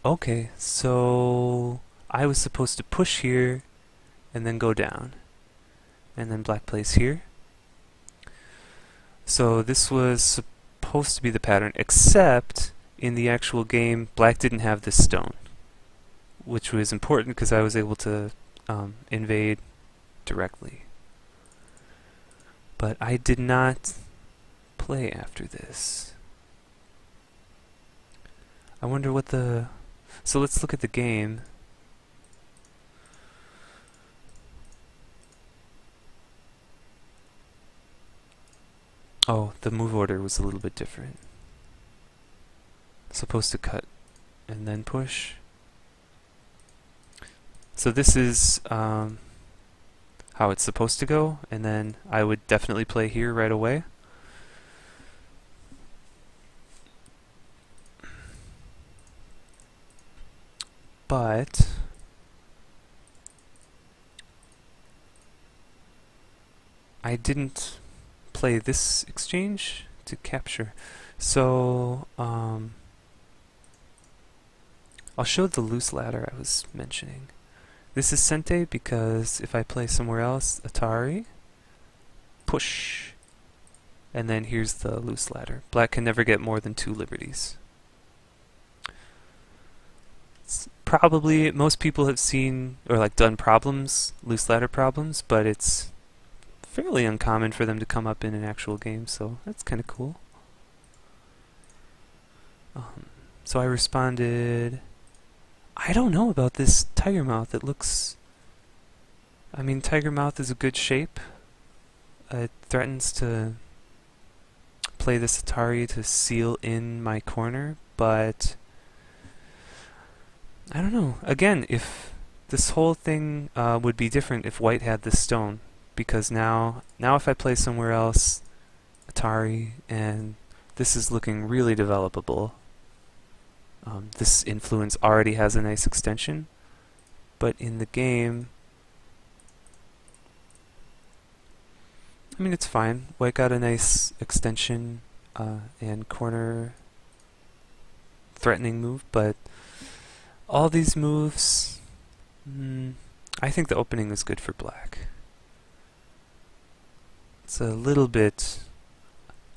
Okay, so I was supposed to push here and then go down. And then black plays here. So this was supposed to be the pattern, except in the actual game, black didn't have this stone, which was important because I was able to invade directly. But I did not play after this. I wonder what the... So let's look at the game. Oh, the move order was a little bit different. Supposed to cut and then push. So this is how it's supposed to go, and then I would definitely play here right away. But I didn't play this exchange to capture. So I'll show the loose ladder I was mentioning. This is Sente because if I play somewhere else, Atari, push, and then here's the loose ladder. Black can never get more than 2 liberties. It's probably, most people have seen, or like done problems, loose ladder problems, but it's fairly uncommon for them to come up in an actual game, so that's kind of cool. So I responded, I don't know about this tiger mouth. It looks... I mean, tiger mouth is a good shape. It threatens to play this Atari to seal in my corner, but... I don't know. Again, if this whole thing would be different if white had this stone, because now if I play somewhere else, Atari, and this is looking really developable. This influence already has a nice extension, but in the game, I mean, it's fine. White got a nice extension and corner threatening move, but all these moves, I think the opening is good for black. It's a little bit,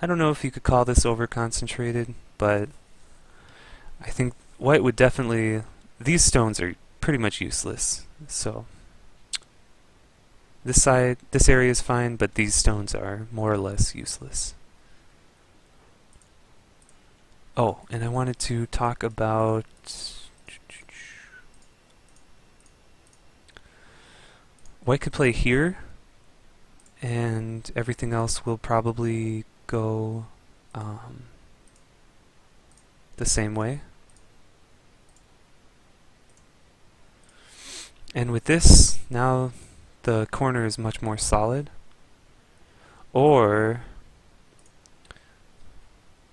I don't know if you could call this over-concentrated, but I think white would definitely... These stones are pretty much useless, so... This area is fine, but these stones are more or less useless. Oh, and I wanted to talk about... White could play here, and everything else will probably go the same way. And with this, now the corner is much more solid. Or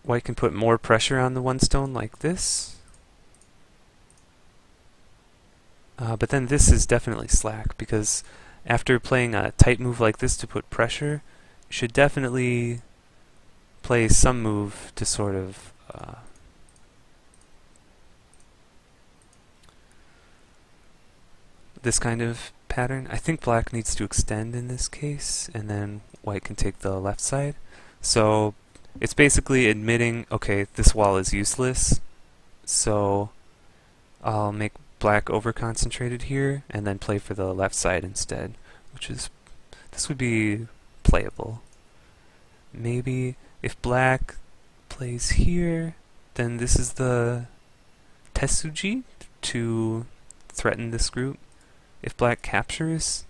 white can put more pressure on the one stone like this. But then this is definitely slack, because after playing a tight move like this to put pressure, you should definitely play some move to sort of this kind of pattern. I think black needs to extend in this case, and then white can take the left side. So it's basically admitting, okay, this wall is useless, so I'll make black over-concentrated here, and then play for the left side instead, which is... this would be playable. Maybe if black plays here, then this is the tesuji to threaten this group. If black captures,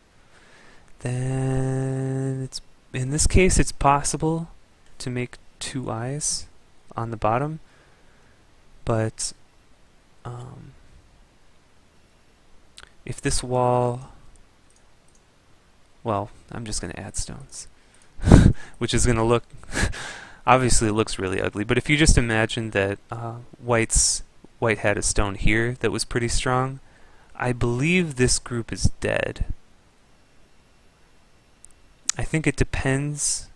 then it's... in this case, it's possible to make 2 eyes on the bottom, but if this wall... well, I'm just going to add stones, which is going to look... obviously it looks really ugly, but if you just imagine that white had a stone here that was pretty strong, I believe this group is dead. I think it depends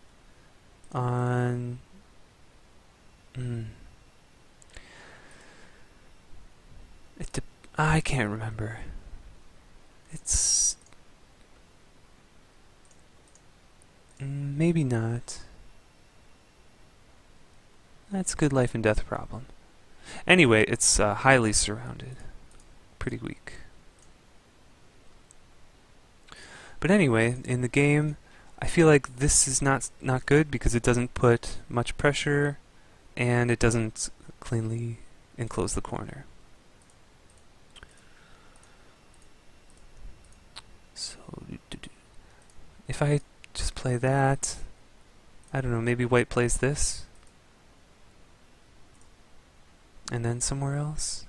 on... I can't remember. It's maybe not. That's a good life and death problem. Anyway, it's highly surrounded. Pretty weak. But anyway, in the game, I feel like this is not good because it doesn't put much pressure and it doesn't cleanly enclose the corner. So if I just play that, I don't know, maybe white plays this and then somewhere else.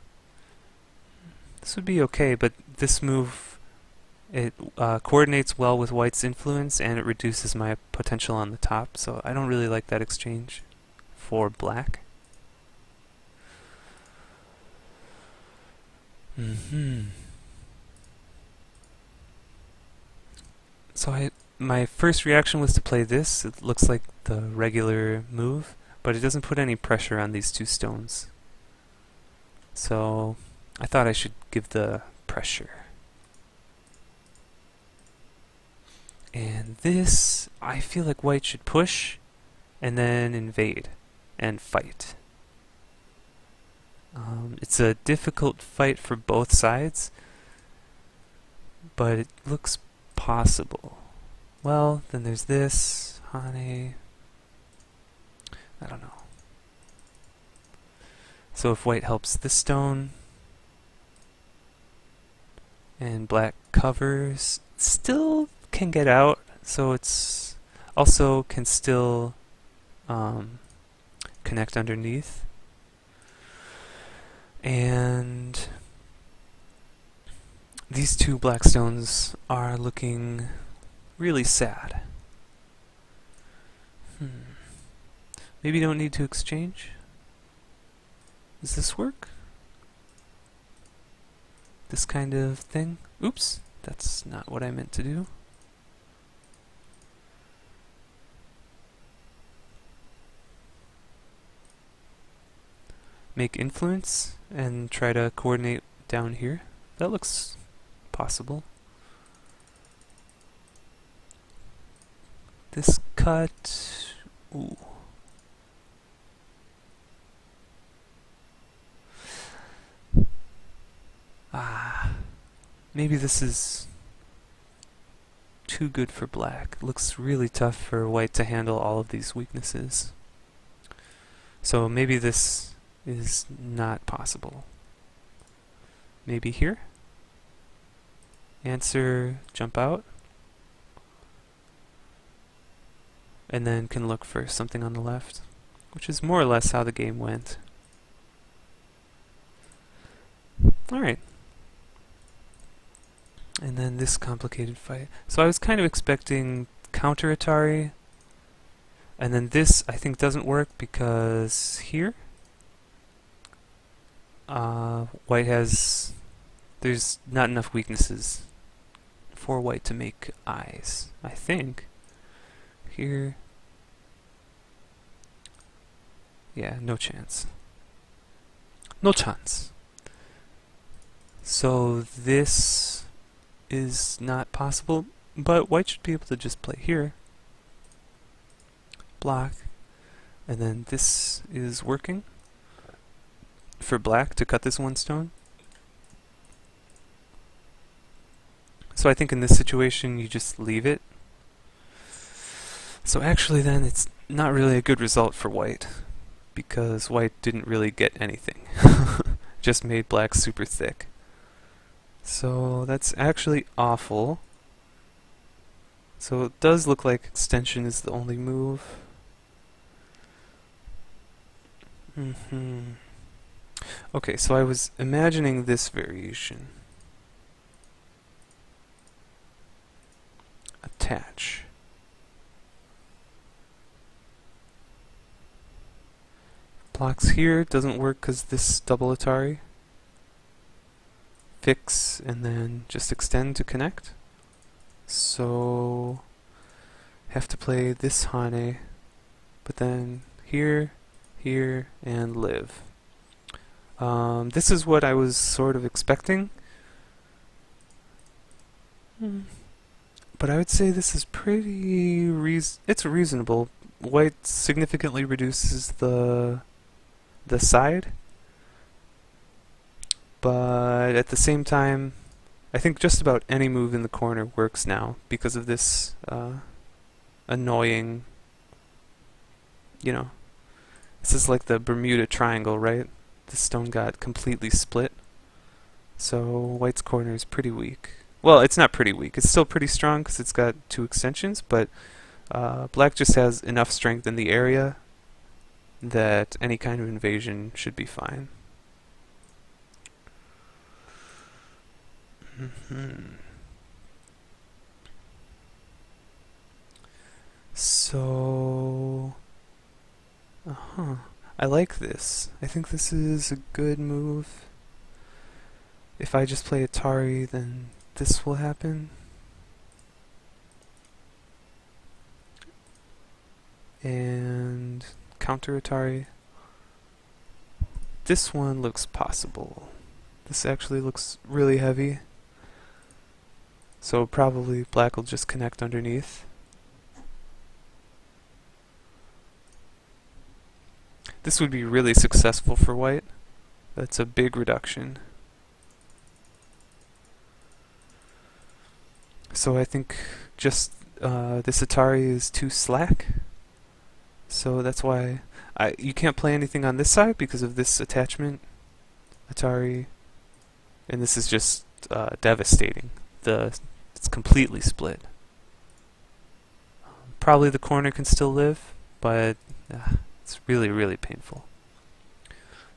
This would be okay, but this move, it coordinates well with white's influence and it reduces my potential on the top, so I don't really like that exchange for black. So my first reaction was to play this. It looks like the regular move, but it doesn't put any pressure on these two stones. So I thought I should give the pressure. And this, I feel like white should push and then invade and fight. It's a difficult fight for both sides, but it looks possible. Well, then there's this, Hane. I don't know. So if white helps this stone, and black covers, still can get out, so it's also can still connect underneath. And these two black stones are looking really sad. Maybe don't need to exchange? Does this work? This kind of thing? Oops, that's not what I meant to do. Make influence and try to coordinate down here. That looks possible. This cut... Ooh. Maybe this is too good for black. It looks really tough for white to handle all of these weaknesses. So maybe this is not possible. Maybe here? Answer, jump out. And then can look for something on the left, which is more or less how the game went. Alright. And then this complicated fight. So I was kind of expecting counter Atari, and then this I think doesn't work because here white has, there's not enough weaknesses for white to make eyes, I think. Here, yeah, no chance. No chance. So this is not possible, but white should be able to just play here, block, and then this is working for black to cut this one stone. So I think in this situation you just leave it. So actually then it's not really a good result for white, because white didn't really get anything. Just made black super thick. So that's actually awful. So it does look like extension is the only move. Okay, so I was imagining this variation. Attach. Blocks here, doesn't work because this double Atari. Fix, and then just extend to connect. So, have to play this Hane, but then here, here, and live. This is what I was sort of expecting. But I would say this is pretty it's reasonable. White significantly reduces the side, but at the same time, I think just about any move in the corner works now because of this annoying, you know, this is like the Bermuda Triangle, right? The stone got completely split, so white's corner is pretty weak. Well, it's not pretty weak. It's still pretty strong because it's got two extensions, but black just has enough strength in the area that any kind of invasion should be fine. So, I like this. I think this is a good move. If I just play Atari, then this will happen. And counter Atari. This one looks possible. This actually looks really heavy. So probably black will just connect underneath. This would be really successful for white. That's a big reduction. So I think just this Atari is too slack. So that's why you can't play anything on this side because of this attachment. Atari. And this is just devastating. It's completely split. Probably the corner can still live, but it's really, really painful.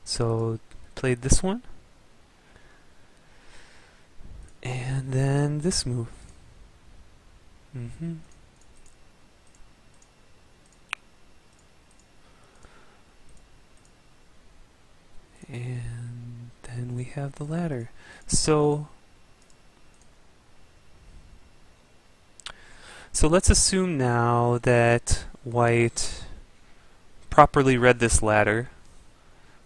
So played this one. And then this move. And then we have the ladder. So let's assume now that white properly read this ladder.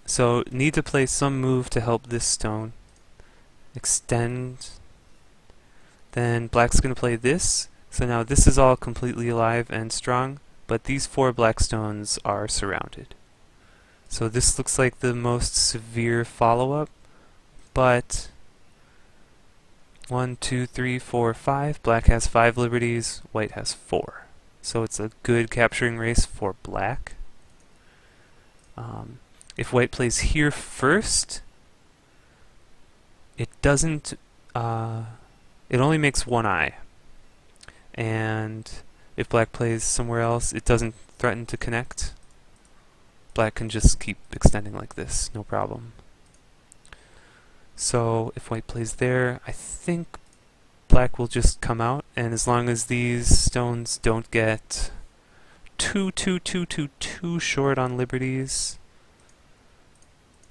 So need to play some move to help this stone extend. Then black's going to play this. So now this is all completely alive and strong, but these four black stones are surrounded. So this looks like the most severe follow-up, but 1, 2, 3, 4, 5. Black has 5 liberties, white has 4. So it's a good capturing race for black. If white plays here first, it doesn't, it only makes one eye. And if black plays somewhere else, it doesn't threaten to connect. Black can just keep extending like this, no problem. So if white plays there, I think black will just come out, and as long as these stones don't get too short on liberties,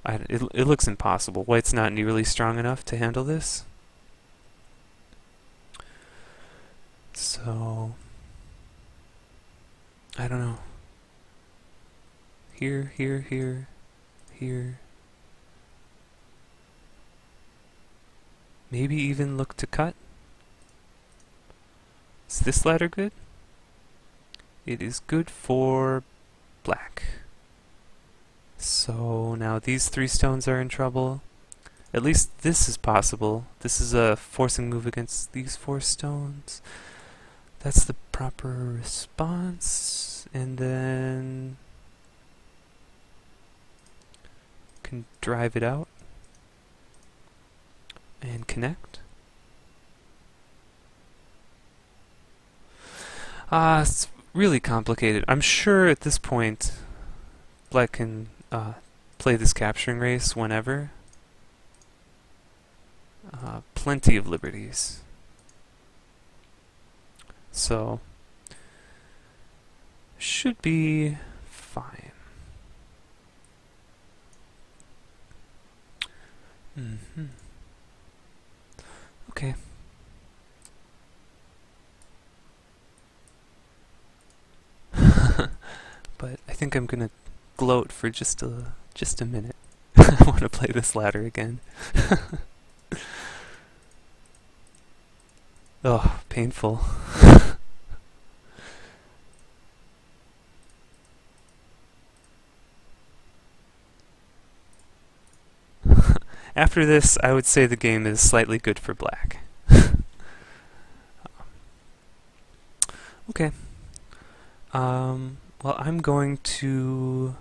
it looks impossible. White's not nearly strong enough to handle this. So I don't know. Here, here, here, here. Maybe even look to cut. Is this ladder good? It is good for black. So now these 3 stones are in trouble. At least this is possible. This is a forcing move against these 4 stones. That's the proper response. And then can drive it out and connect. It's really complicated. I'm sure at this point black can play this capturing race whenever. Plenty of liberties. So should be fine. Okay. But I think I'm gonna gloat for just a minute. don't want to play this ladder again. Oh, painful. After this, I would say the game is slightly good for black. Okay. Well, I'm going to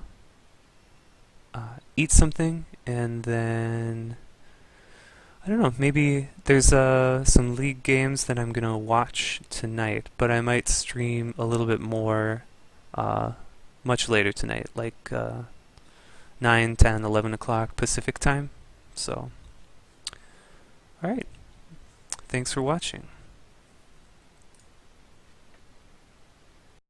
eat something, and then I don't know, maybe there's some League games that I'm gonna watch tonight, but I might stream a little bit more much later tonight, like 9, 10, 11 o'clock Pacific time. So, alright. Thanks for watching.